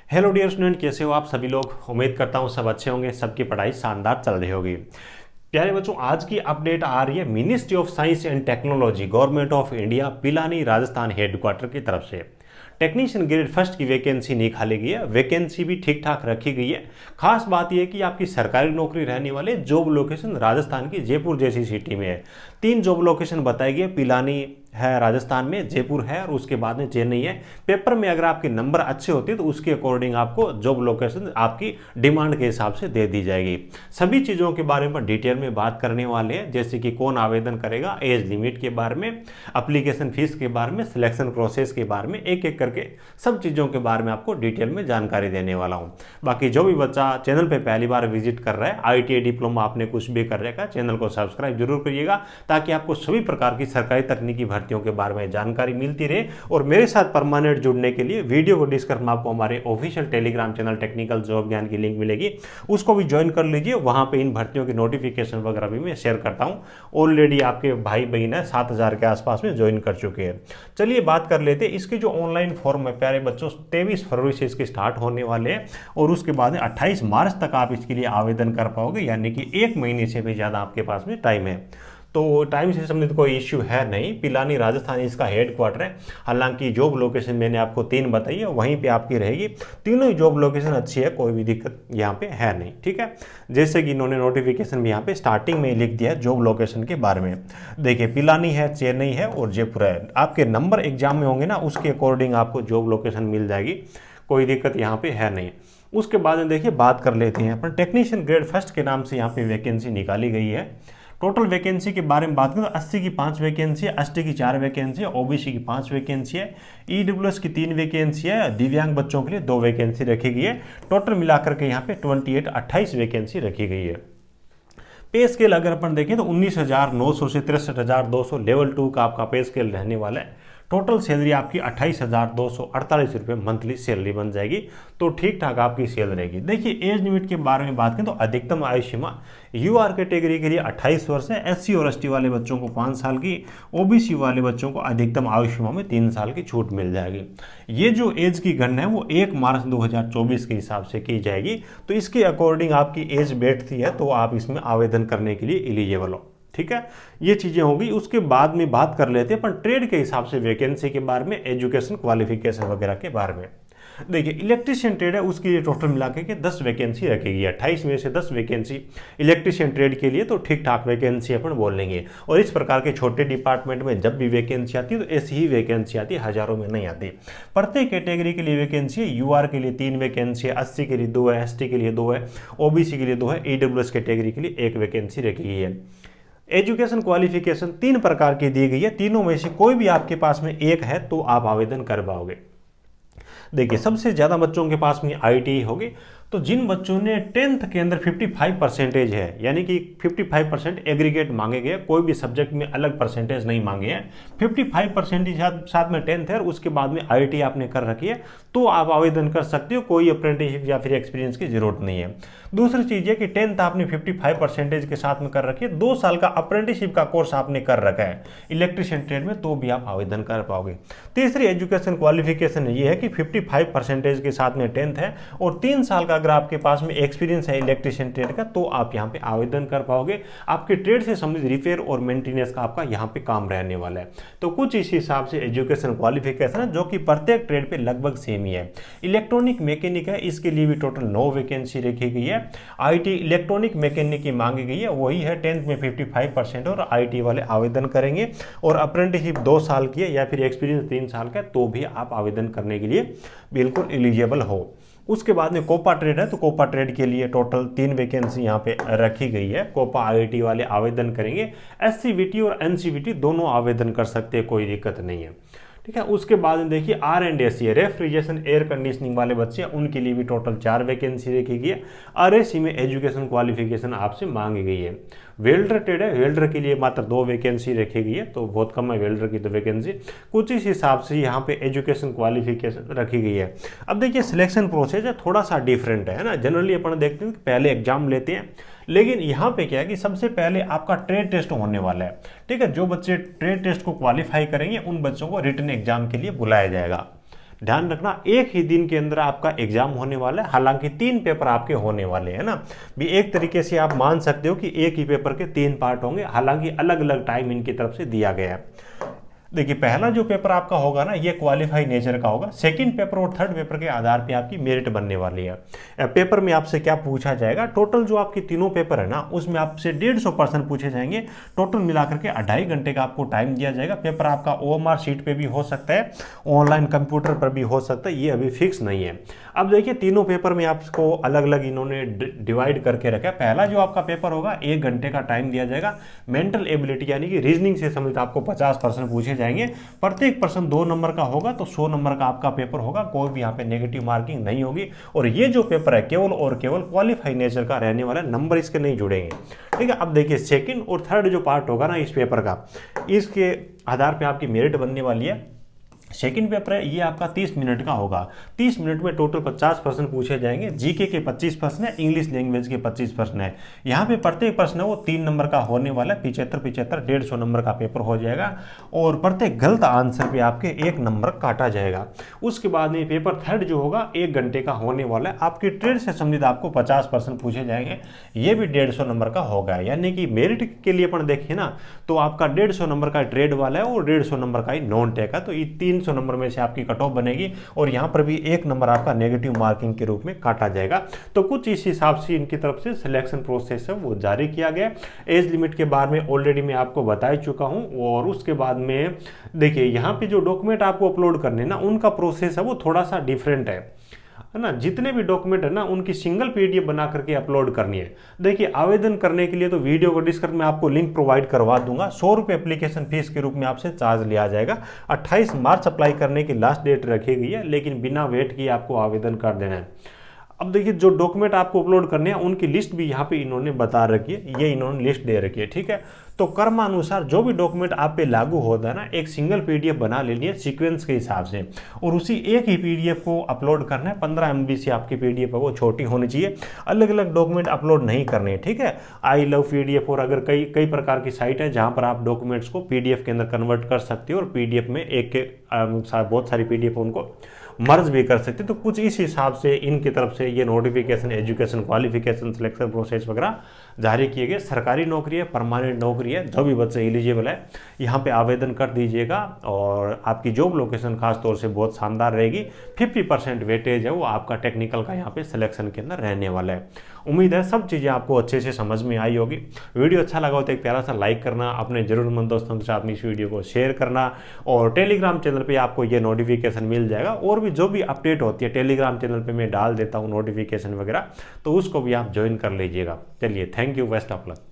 Hello dear student, कैसे हो आप सभी लोग। उम्मीद करता हूँ सब अच्छे होंगे, सबकी पढ़ाई शानदार चल रही होगी। प्यारे बच्चों, आज की अपडेट आ रही है ministry of science and technology government of India Pilani Rajasthan headquarter की तरफ से टेक्नीशियन ग्रेड फर्स्ट की वैकेंसी निकाली गई है। वैकेंसी भी ठीक ठाक रखी गई है। खास बात यह है कि आपकी सरकारी नौकरी रहने वाले जॉब लोकेशन राजस्थान की जयपुर जैसी सिटी में है। 3 जॉब लोकेशन बताई गई, पिलानी है राजस्थान में, जयपुर है और उसके बाद में चेन्नई है। पेपर में अगर आपके नंबर अच्छे होते तो उसके अकॉर्डिंग आपको जॉब लोकेशन आपकी डिमांड के हिसाब से दे दी जाएगी। सभी चीज़ों के बारे में डिटेल में बात करने वाले हैं, जैसे कि कौन आवेदन करेगा, एज लिमिट के बारे में, एप्लीकेशन फीस के बारे में, सिलेक्शन प्रोसेस के बारे में, एक एक करके सब चीज़ों के बारे में आपको डिटेल में जानकारी देने वाला हूँ। बाकी जो भी बच्चा चैनल पर पहली बार विजिट कर रहा है, ITI डिप्लोमा आपने कुछ भी कर रखा है, चैनल को सब्सक्राइब जरूर करिएगा ताकि आपको सभी प्रकार की सरकारी तकनीकी भर्तियों के बारे में जानकारी मिलती रहे। और मेरे साथ परमानेंट जुड़ने के लिए वीडियो को डिस्क्रिप्शन में आपको हमारे official Telegram channel technical job ज्ञान की लिंक मिलेगी, उसको भी ज्वाइन कर लीजिए। वहां पे इन भर्तियों की नोटिफिकेशन वगैरह भी मैं शेयर करता हूं। ऑलरेडी आपके भाई बहन है 7,000 के आसपास में ज्वाइन कर चुके हैं। चलिए बात कर लेते हैं इसके जो ऑनलाइन फॉर्म है। प्यारे बच्चों, 23 फरवरी से इसके स्टार्ट होने वाले हैं और उसके बाद 28 मार्च तक आप इसके लिए आवेदन कर पाओगे, यानी कि 1 महीने से भी ज़्यादा आपके पास में टाइम है। तो टाइम से संबंधित कोई इश्यू है नहीं। पिलानी राजस्थान इसका हेडक्वार्टर है। हालांकि जॉब लोकेशन मैंने आपको 3 बताई है, वहीं पे आपकी रहेगी। तीनों ही जॉब लोकेशन अच्छी है, कोई भी दिक्कत यहाँ पे है नहीं। ठीक है, जैसे कि इन्होंने नोटिफिकेशन भी यहाँ पे स्टार्टिंग में लिख दिया है जॉब लोकेशन के बारे में। देखिए, पिलानी है, चेन्नई है और जयपुर है। आपके नंबर एग्जाम में होंगे ना, उसके अकॉर्डिंग आपको जॉब लोकेशन मिल जाएगी, कोई दिक्कत यहाँ पे है नहीं। उसके बाद में देखिए बात कर लेते हैं अपन टेक्नीशियन ग्रेड फर्स्ट के नाम से यहाँ पे वैकेंसी निकाली गई है। टोटल वैकेंसी के बारे में बात करें तो 80 की 5 वैकेंसी है, ST की 4 वैकेंसी है, OBC की 5 वैकेंसी है, EWS की 3 वैकेंसी है, दिव्यांग बच्चों के लिए 2 वैकेंसी रखी गई है। टोटल मिलाकर के यहाँ पे 28 वैकेंसी रखी गई है। पे स्केल अगर अपन देखें तो 19,900 से 63,200 लेवल 2 का आपका पे स्केल रहने वाला है। टोटल सैलरी आपकी 28,248 रुपये मंथली सैलरी बन जाएगी। तो ठीक ठाक आपकी सैलरी रहेगी। देखिए, एज लिमिट के बारे में बात करें तो अधिकतम आयु सीमा UR कैटेगरी के लिए 28 वर्ष है, SC और ST वाले बच्चों को 5 साल की, OBC वाले बच्चों को अधिकतम आयु सीमा में 3 साल की छूट मिल जाएगी। ये जो एज की गणना है वो 1 मार्च 2024 के हिसाब से की जाएगी। तो इसके अकॉर्डिंग आपकी एज बैठती है तो आप इसमें आवेदन करने के लिए एलिजिबल हो। ठीक है, ये चीज़ें होगी। उसके बाद में बात कर लेते हैं अपन ट्रेड के हिसाब से वैकेंसी के बारे में, एजुकेशन क्वालिफिकेशन वगैरह के बारे में। देखिए, इलेक्ट्रीशियन ट्रेड है, उसके लिए टोटल मिला के 10 वैकेंसी रखेगी। 28 में से 10 वैकेंसी इलेक्ट्रीशियन ट्रेड के लिए, तो ठीक ठाक वैकेंसी अपन बोल लेंगे। और इस प्रकार के छोटे डिपार्टमेंट में जब भी वैकेंसी आती है तो ऐसी ही वैकेंसी आती है, हजारों में नहीं आती। प्रत्येक कैटेगरी के लिए वैकेंसी है। UR के लिए 3 वैकेंसी है, SC के लिए 2 है, ST के लिए 2 है, OBC के लिए 2 है, EWS कैटेगरी के लिए 1 वैकेंसी रखी गई है। एजुकेशन क्वालिफिकेशन 3 प्रकार की दी गई है। तीनों में से कोई भी आपके पास में एक है तो आप आवेदन कर पाओगे। देखिए, सबसे ज़्यादा बच्चों के पास में ITI होगी। तो जिन बच्चों ने 10th के अंदर 55 परसेंटेज है, यानी कि 55% एग्रीगेट मांगे गए, कोई भी सब्जेक्ट में अलग परसेंटेज नहीं मांगे हैं, 55% साथ में 10th है और उसके बाद में ITI आपने कर रखी है, तो आप आवेदन कर सकते हो। कोई अप्रेंटिसशिप या फिर एक्सपीरियंस की जरूरत नहीं है। दूसरी चीज़ है कि 10th आपने 55% के साथ में कर रखी है, 2 साल का अप्रेंटिसशिप का कोर्स आपने कर रखा है इलेक्ट्रीशियन ट्रेड में, तो भी आप आवेदन कर पाओगे। तीसरी एजुकेशन क्वालिफिकेशन ये है कि 55% के साथ में 10th है और 3 साल का अगर आपके पास में एक्सपीरियंस है इलेक्ट्रीशियन ट्रेड का, तो आप यहाँ पे आवेदन कर पाओगे। आपके ट्रेड से संबंधित रिपेयर और मेंटेनेंस का आपका यहाँ पे काम रहने वाला है। तो कुछ इस हिसाब से एजुकेशन क्वालिफिकेशन है, जो कि प्रत्येक ट्रेड पे लगभग सेम ही है। इलेक्ट्रॉनिक मैकेनिक है, इसके लिए भी टोटल 9 वैकेंसी रखी गई है। IT इलेक्ट्रॉनिक मैकेनिक की मांगी गई है, वही है 10th में 55% और IT वाले आवेदन करेंगे। और अप्रेंटिसशिप 2 साल की है या फिर एक्सपीरियंस 3 साल का है, तो भी आप आवेदन करने के लिए बिल्कुल एलिजिबल हो। उसके बाद में कोपा ट्रेड है, तो कोपा ट्रेड के लिए टोटल 3 वैकेंसी यहाँ पे रखी गई है। कोपा IIT वाले आवेदन करेंगे। SCVT और NCVT दोनों आवेदन कर सकते हैं, कोई दिक्कत नहीं है। ठीक है, उसके बाद में देखिए R&AC रेफ्रिजरेशन एयर कंडीशनिंग वाले बच्चे हैं, उनके लिए भी टोटल 4 वैकेंसी रखी गई है। RAC में एजुकेशन क्वालिफिकेशन आपसे मांगी गई है। वेल्डर ट्रेड है, वेल्डर के लिए मात्र 2 वैकेंसी रखी गई है, तो बहुत कम है वेल्डर की तो वैकेंसी। कुछ इस हिसाब से यहाँ पे एजुकेशन क्वालिफिकेशन रखी गई है। अब देखिए, सिलेक्शन प्रोसेस है थोड़ा सा डिफरेंट है ना। जनरली अपन देखते हैं कि पहले एग्जाम लेते हैं, लेकिन यहाँ पे क्या है कि सबसे पहले आपका ट्रेड टेस्ट होने वाला है। ठीक है, जो बच्चे ट्रेड टेस्ट को क्वालिफाई करेंगे उन बच्चों को रिटन एग्जाम के लिए बुलाया जाएगा। ध्यान रखना एक ही दिन के अंदर आपका एग्जाम होने वाला है, हालांकि 3 पेपर आपके होने वाले हैं ना, भी एक तरीके से आप मान सकते हो कि एक ही पेपर के 3 पार्ट होंगे, हालांकि अलग अलग टाइम इनकी तरफ से दिया गया है। देखिए पहला जो पेपर आपका होगा ना ये क्वालिफाई नेचर का होगा, सेकंड पेपर और थर्ड पेपर के आधार पे आपकी मेरिट बनने वाली है। पेपर में आपसे क्या पूछा जाएगा, टोटल जो आपके तीनों पेपर है ना उसमें आपसे 150 प्रश्न पूछे जाएंगे, टोटल मिलाकर के 2.5 घंटे का आपको टाइम दिया जाएगा। पेपर आपका OMR शीट पे भी हो सकता है, ऑनलाइन कंप्यूटर पर भी हो सकता है, ये अभी फिक्स नहीं है। अब देखिए तीनों पेपर में आपको अलग अलग इन्होंने डिवाइड करके रखा है। पहला जो आपका पेपर होगा 1 घंटे का टाइम दिया जाएगा, मेंटल एबिलिटी यानी कि रीजनिंग से संबंधित आपको 50 प्रश्न पूछे जाएंगे, प्रत्येक प्रश्न 2 नंबर का होगा, तो 100 नंबर का आपका पेपर होगा, कोई भी यहाँ पे नेगेटिव मार्किंग नहीं होगी। और ये जो पेपर है केवल और केवल क्वालिफाई नेचर का रहने वाला, नंबर इसके नहीं जुड़ेंगे, ठीक है। अब देखिए सेकंड और थर्ड जो पार्ट होगा ना इस पेपर का, इसके आधार पे आपकी मेरिट बनने वाली है। सेकंड पेपर है ये आपका 30 मिनट का होगा, 30 मिनट में टोटल 50 प्रश्न पूछे जाएंगे, जीके के 25 प्रश्न है, इंग्लिश लैंग्वेज के 25 प्रश्न है। यहाँ पे प्रत्येक प्रश्न है वो 3 नंबर का होने वाला है, 75 150 नंबर का पेपर हो जाएगा, और प्रत्येक गलत आंसर पे आपके 1 नंबर काटा जाएगा। उसके बाद में पेपर थर्ड जो होगा 1 घंटे का होने वाला है, आपकी ट्रेड से संबंधित आपको 50 प्रश्न पूछे जाएंगे, ये भी 150 नंबर का होगा। यानी कि मेरिट के लिए अपन देखिए ना तो आपका 150 नंबर का ट्रेड वाला है और 150 नंबर का ही नॉन टेक है, तो ये 300 नंबर में से आपकी कट ऑफ बनेगी, और यहां पर भी 1 नंबर आपका नेगेटिव मार्किंग के रूप में काटा जाएगा। तो कुछ इस हिसाब से इनकी तरफ से सिलेक्शन प्रोसेस है वो जारी किया गया। एज लिमिट के बारे में ऑलरेडी मैं आपको बता ही चुका हूं, और उसके बाद में देखिए यहां पे जो डॉक्यूमेंट आपको अपलोड करने ना उनका प्रोसेस है वो थोड़ा सा डिफरेंट है ना। जितने भी डॉक्यूमेंट है ना उनकी सिंगल PDF बना करके अपलोड करनी है। देखिए आवेदन करने के लिए तो वीडियो को डिस्क्रिप्शन में आपको लिंक प्रोवाइड करवा दूंगा, 100 रुपये एप्लीकेशन फीस के रूप में आपसे चार्ज लिया जाएगा। 28 मार्च अप्लाई करने की लास्ट डेट रखी गई है, लेकिन बिना वेट किए आपको आवेदन कर देना है। अब देखिए जो डॉक्यूमेंट आपको अपलोड करने हैं उनकी लिस्ट भी यहाँ पे इन्होंने बता रखी है, ये इन्होंने लिस्ट दे रखी है, ठीक है। तो क्रमानुसार जो भी डॉक्यूमेंट आप पे लागू होता है ना एक सिंगल PDF बना लेनी है सीक्वेंस के हिसाब से, और उसी एक ही PDF को अपलोड करना है। 15 MB से आपकी PDF है वो छोटी होनी चाहिए, अलग अलग डॉक्यूमेंट अपलोड नहीं करने, ठीक है। आई लव PDF और अगर कई प्रकार की साइट है जहाँ पर आप डॉक्यूमेंट्स को PDF के अंदर कन्वर्ट कर सकते हो, और PDF में बहुत सारी PDF उनको मर्ज भी कर सकते, तो कुछ इस हिसाब से इनकी तरफ से ये notification, education qualification, selection process वगैरह जारी किए गए। सरकारी नौकरी है, परमानेंट नौकरी है, जो भी बच्चे एलिजिबल है यहाँ पे आवेदन कर दीजिएगा, और आपकी जॉब लोकेशन खास तौर से बहुत शानदार रहेगी। 50% वेटेज है वो आपका टेक्निकल का यहाँ पे सिलेक्शन के अंदर रहने वाला है। उम्मीद है सब चीज़ें आपको अच्छे से समझ में आई होगी। वीडियो अच्छा लगा हो तो एक प्यारा सा लाइक करना, अपने जरूरतमंद दोस्तों के साथ इस वीडियो को शेयर करना, और टेलीग्राम चैनल पे आपको ये नोटिफिकेशन मिल जाएगा, और भी जो भी अपडेट होती है टेलीग्राम चैनल पे मैं डाल देता हूँ नोटिफिकेशन वगैरह, तो उसको भी आप ज्वाइन कर लीजिएगा। चलिए thank you, best of luck.